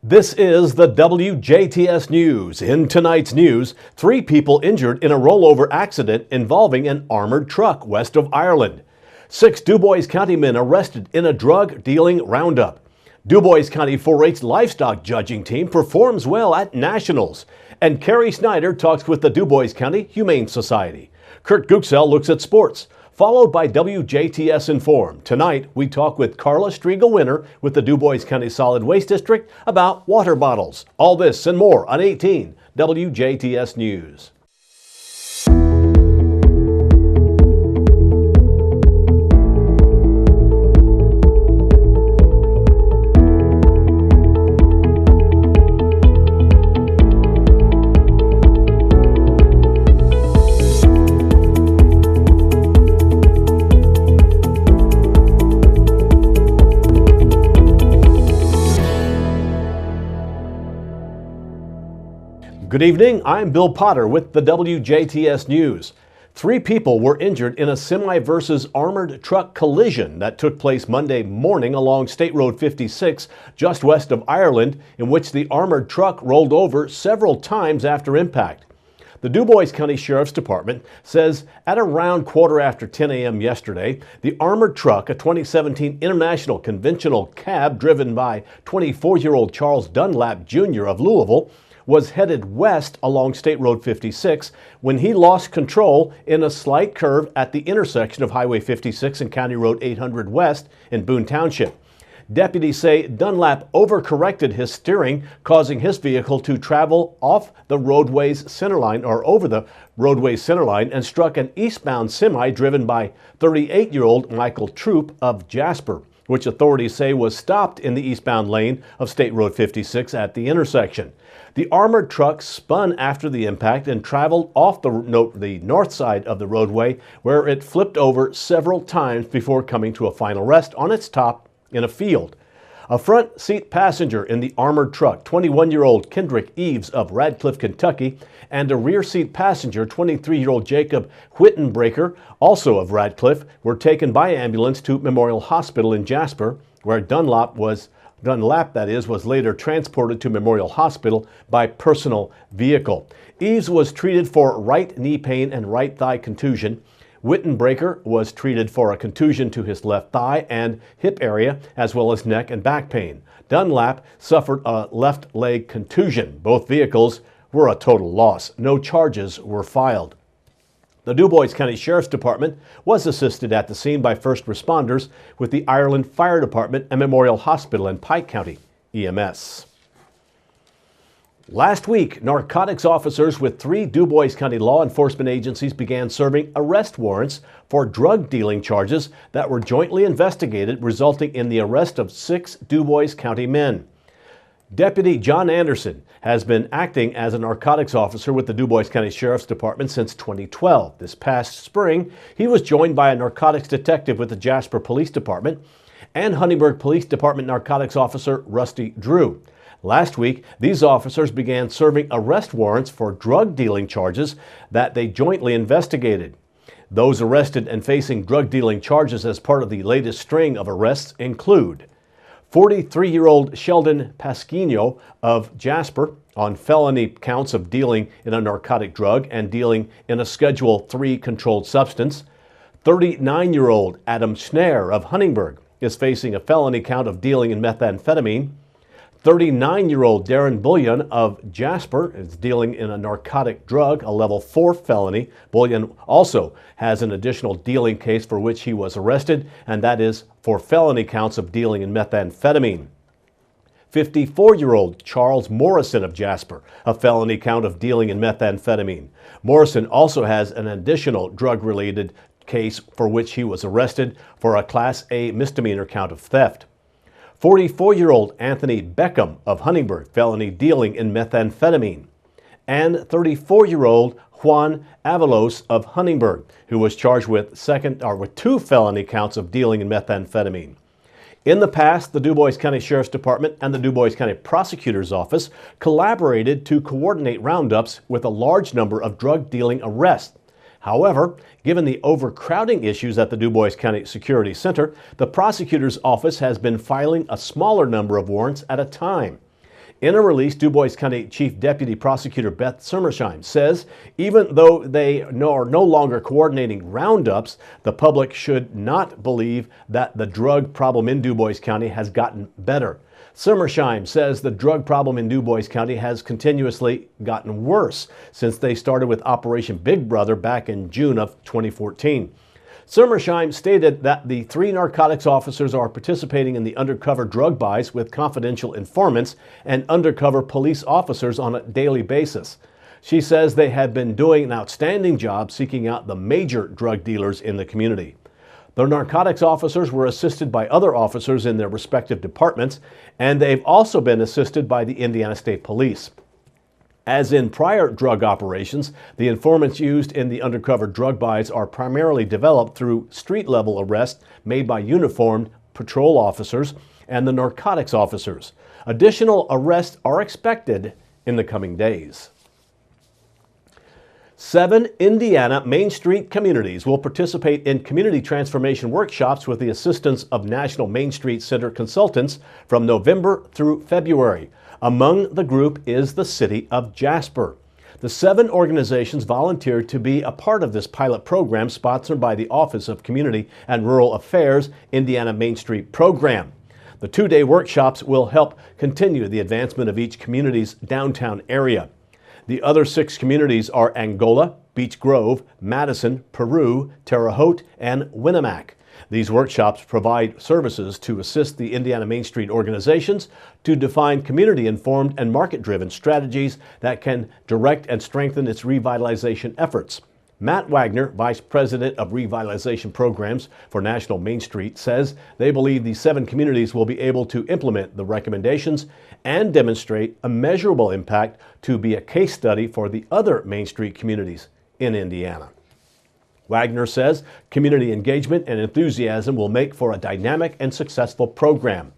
This is the WJTS News. In tonight's news, 3 people injured in a rollover accident involving an armored truck west of Ireland. 6 Dubois County men arrested in a drug-dealing roundup. Dubois County 4-H livestock judging team performs well at nationals. And Carrie Snyder talks with the Dubois County Humane Society. Kurt Guxell looks at sports, followed by WJTS Inform. Tonight, we talk with Carla Striegel-Winter with the Dubois County Solid Waste District about water bottles. All this and more on 18 WJTS News. Good evening, I'm Bill Potter with the WJTS News. 3 people were injured in a semi versus armored truck collision that took place Monday morning along State Road 56 just west of Ireland, in which the armored truck rolled over several times after impact. The Dubois County Sheriff's Department says at around 10:15 a.m. yesterday, the armored truck, a 2017 International Conventional cab driven by 24-year-old Charles Dunlap Jr. of Louisville, was headed west along State Road 56 when he lost control in a slight curve at the intersection of Highway 56 and County Road 800 West in Boone Township. Deputies say Dunlap overcorrected his steering, causing his vehicle to travel off the roadway's centerline or over the roadway's centerline and struck an eastbound semi driven by 38-year-old Michael Troop of Jasper, which authorities say was stopped in the eastbound lane of State Road 56 at the intersection. The armored truck spun after the impact and traveled off the north side of the roadway, where it flipped over several times before coming to a final rest on its top in a field. A front seat passenger in the armored truck, 21-year-old Kendrick Eves of Radcliffe, Kentucky, and a rear seat passenger, 23-year-old Jacob Whittenbreaker, also of Radcliffe, were taken by ambulance to Memorial Hospital in Jasper, where Dunlap was later transported to Memorial Hospital by personal vehicle. Eves was treated for right knee pain and right thigh contusion. Whittenbreaker was treated for a contusion to his left thigh and hip area, as well as neck and back pain. Dunlap suffered a left leg contusion. Both vehicles were a total loss. No charges were filed. The Dubois County Sheriff's Department was assisted at the scene by first responders with the Ireland Fire Department and Memorial Hospital and Pike County EMS. Last week, narcotics officers with 3 Dubois County law enforcement agencies began serving arrest warrants for drug dealing charges that were jointly investigated, resulting in the arrest of 6 Dubois County men. Deputy John Anderson has been acting as a narcotics officer with the Dubois County Sheriff's Department since 2012. This past spring, he was joined by a narcotics detective with the Jasper Police Department and Huntingburg Police Department narcotics officer Rusty Drew. Last week, these officers began serving arrest warrants for drug dealing charges that they jointly investigated. Those arrested and facing drug dealing charges as part of the latest string of arrests include 43-year-old Sheldon Pasquino of Jasper on felony counts of dealing in a narcotic drug and dealing in a Schedule III controlled substance. 39-year-old Adam Schnare of Huntingburg is facing a felony count of dealing in methamphetamine. 39-year-old Darren Bullion of Jasper is dealing in a narcotic drug, a level 4 felony. Bullion also has an additional dealing case for which he was arrested, and that is for felony counts of dealing in methamphetamine. 54-year-old Charles Morrison of Jasper, a felony count of dealing in methamphetamine. Morrison also has an additional drug-related case for which he was arrested for a Class A misdemeanor count of theft. 44-year-old Anthony Beckham of Huntingburg, felony dealing in methamphetamine. And 34-year-old Juan Avalos of Huntingburg, who was charged with 2 felony counts of dealing in methamphetamine. In the past, the Dubois County Sheriff's Department and the Dubois County Prosecutor's Office collaborated to coordinate roundups with a large number of drug dealing arrests. However, given the overcrowding issues at the Dubois County Security Center, the prosecutor's office has been filing a smaller number of warrants at a time. In a release, Du Bois County Chief Deputy Prosecutor Beth Summersheim says even though they are no longer coordinating roundups, the public should not believe that the drug problem in Du Bois County has gotten better. Summersheim says the drug problem in Du Bois County has continuously gotten worse since they started with Operation Big Brother back in June of 2014. Summersheim stated that the 3 narcotics officers are participating in the undercover drug buys with confidential informants and undercover police officers on a daily basis. She says they have been doing an outstanding job seeking out the major drug dealers in the community. The narcotics officers were assisted by other officers in their respective departments, and they've also been assisted by the Indiana State Police. As in prior drug operations, the informants used in the undercover drug buys are primarily developed through street-level arrests made by uniformed patrol officers and the narcotics officers. Additional arrests are expected in the coming days. 7 Indiana Main Street communities will participate in community transformation workshops with the assistance of National Main Street Center consultants from November through February. Among the group is the city of Jasper. The 7 organizations volunteered to be a part of this pilot program sponsored by the Office of Community and Rural Affairs Indiana Main Street program. The 2-day workshops will help continue the advancement of each community's downtown area. The other 6 communities are Angola, Beech Grove, Madison, Peru, Terre Haute, and Winnemac. These workshops provide services to assist the Indiana Main Street organizations to define community-informed and market-driven strategies that can direct and strengthen its revitalization efforts. Matt Wagner, Vice President of Revitalization Programs for National Main Street, says they believe these 7 communities will be able to implement the recommendations and demonstrate a measurable impact to be a case study for the other Main Street communities in Indiana. Wagner says community engagement and enthusiasm will make for a dynamic and successful program.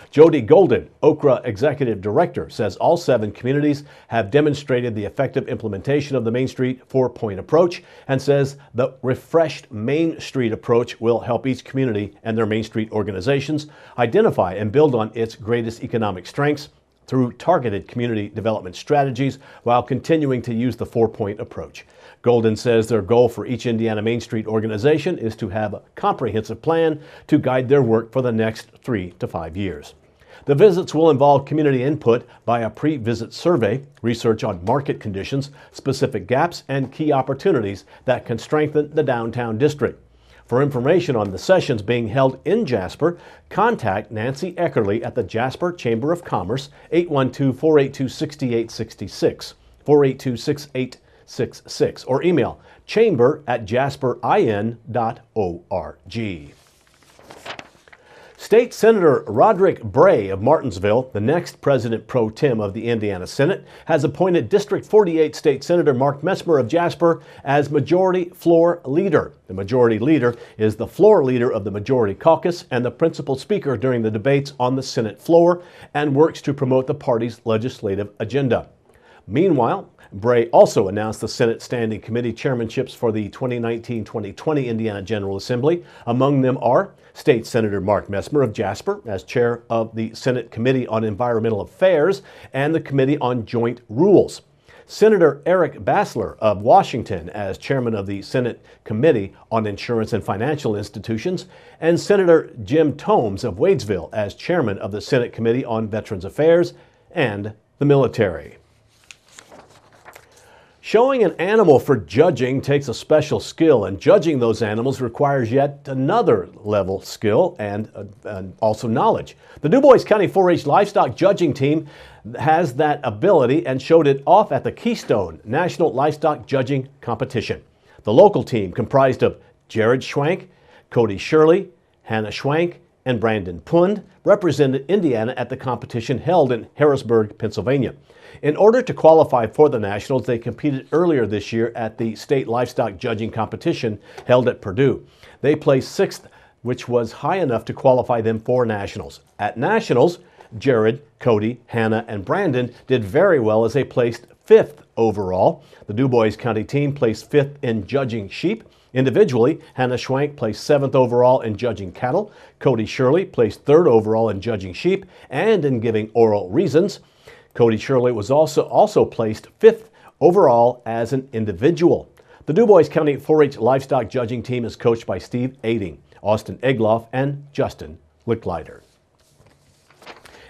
Jody Golden, Okra Executive Director, says all 7 communities have demonstrated the effective implementation of the Main Street 4-point approach and says the refreshed Main Street approach will help each community and their Main Street organizations identify and build on its greatest economic strengths through targeted community development strategies while continuing to use the 4-point approach. Golden says their goal for each Indiana Main Street organization is to have a comprehensive plan to guide their work for the next 3 to 5 years. The visits will involve community input by a pre-visit survey, research on market conditions, specific gaps, and key opportunities that can strengthen the downtown district. For information on the sessions being held in Jasper, contact Nancy Eckerly at the Jasper Chamber of Commerce, 812-482-6866, 482-6866, or email chamber@jasperin.org. State Senator Roderick Bray of Martinsville, the next president pro tem of the Indiana Senate, has appointed District 48 State Senator Mark Messmer of Jasper as Majority Floor Leader. The Majority Leader is the floor leader of the Majority Caucus and the principal speaker during the debates on the Senate floor and works to promote the party's legislative agenda. Meanwhile, Bray also announced the Senate Standing Committee chairmanships for the 2019-2020 Indiana General Assembly. Among them are State Senator Mark Messmer of Jasper as chair of the Senate Committee on Environmental Affairs and the Committee on Joint Rules, Senator Eric Bassler of Washington as chairman of the Senate Committee on Insurance and Financial Institutions, and Senator Jim Tomes of Wadesville as chairman of the Senate Committee on Veterans Affairs and the Military. Showing an animal for judging takes a special skill, and judging those animals requires yet another level skill and also knowledge. The Du Bois County 4-H Livestock Judging Team has that ability and showed it off at the Keystone National Livestock Judging Competition. The local team, comprised of Jared Schwank, Cody Shirley, Hannah Schwank, and Brandon Pund, represented Indiana at the competition held in Harrisburg, Pennsylvania. In order to qualify for the Nationals, they competed earlier this year at the state livestock judging competition held at Purdue. They placed 6th, which was high enough to qualify them for Nationals. At Nationals, Jared, Cody, Hannah, and Brandon did very well as they placed 5th overall. The Du Bois County team placed 5th in judging sheep. Individually, Hannah Schwank placed 7th overall in judging cattle. Cody Shirley placed 3rd overall in judging sheep and in giving oral reasons. Cody Shirley was also placed 5th overall as an individual. The Dubois County 4-H livestock judging team is coached by Steve Ading, Austin Egloff, and Justin Licklider.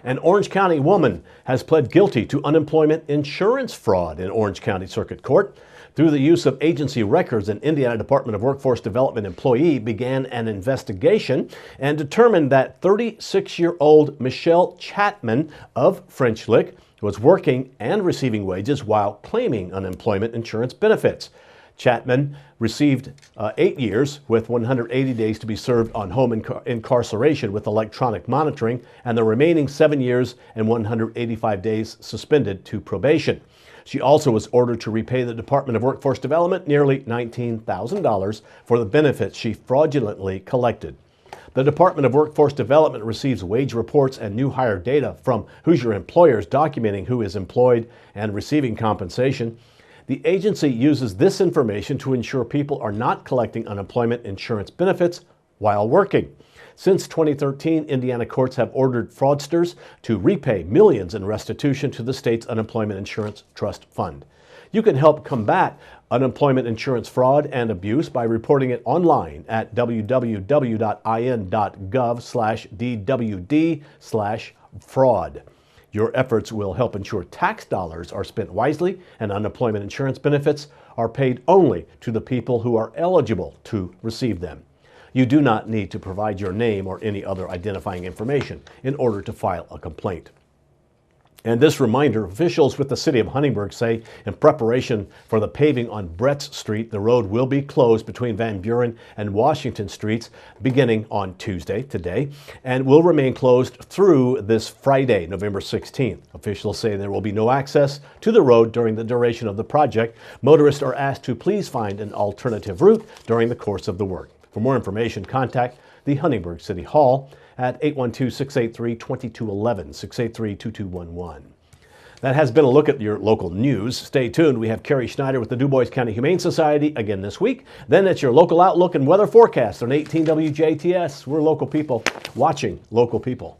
An Orange County woman has pled guilty to unemployment insurance fraud in Orange County Circuit Court. Through the use of agency records, an Indiana Department of Workforce Development employee began an investigation and determined that 36-year-old Michelle Chapman of French Lick was working and receiving wages while claiming unemployment insurance benefits. Chapman received 8 years with 180 days to be served on home incarceration with electronic monitoring, and the remaining 7 years and 185 days suspended to probation. She also was ordered to repay the Department of Workforce Development nearly $19,000 for the benefits she fraudulently collected. The Department of Workforce Development receives wage reports and new hire data from Hoosier employers documenting who is employed and receiving compensation. The agency uses this information to ensure people are not collecting unemployment insurance benefits while working. Since 2013, Indiana courts have ordered fraudsters to repay millions in restitution to the state's Unemployment Insurance Trust Fund. You can help combat unemployment insurance fraud and abuse by reporting it online at www.in.gov/DWD/fraud. Your efforts will help ensure tax dollars are spent wisely and unemployment insurance benefits are paid only to the people who are eligible to receive them. You do not need to provide your name or any other identifying information in order to file a complaint. And this reminder, officials with the city of Huntingburg say in preparation for the paving on Brett's Street, the road will be closed between Van Buren and Washington Streets beginning on Tuesday, today, and will remain closed through this Friday, November 16th. Officials say there will be no access to the road during the duration of the project. Motorists are asked to please find an alternative route during the course of the work. For more information, contact the Huntingburg City Hall at 812-683-2211, 683-2211. That has been a look at your local news. Stay tuned. We have Carrie Schneider with the Du Bois County Humane Society again this week. Then it's your local outlook and weather forecast on 18 WJTS. We're local people watching local people.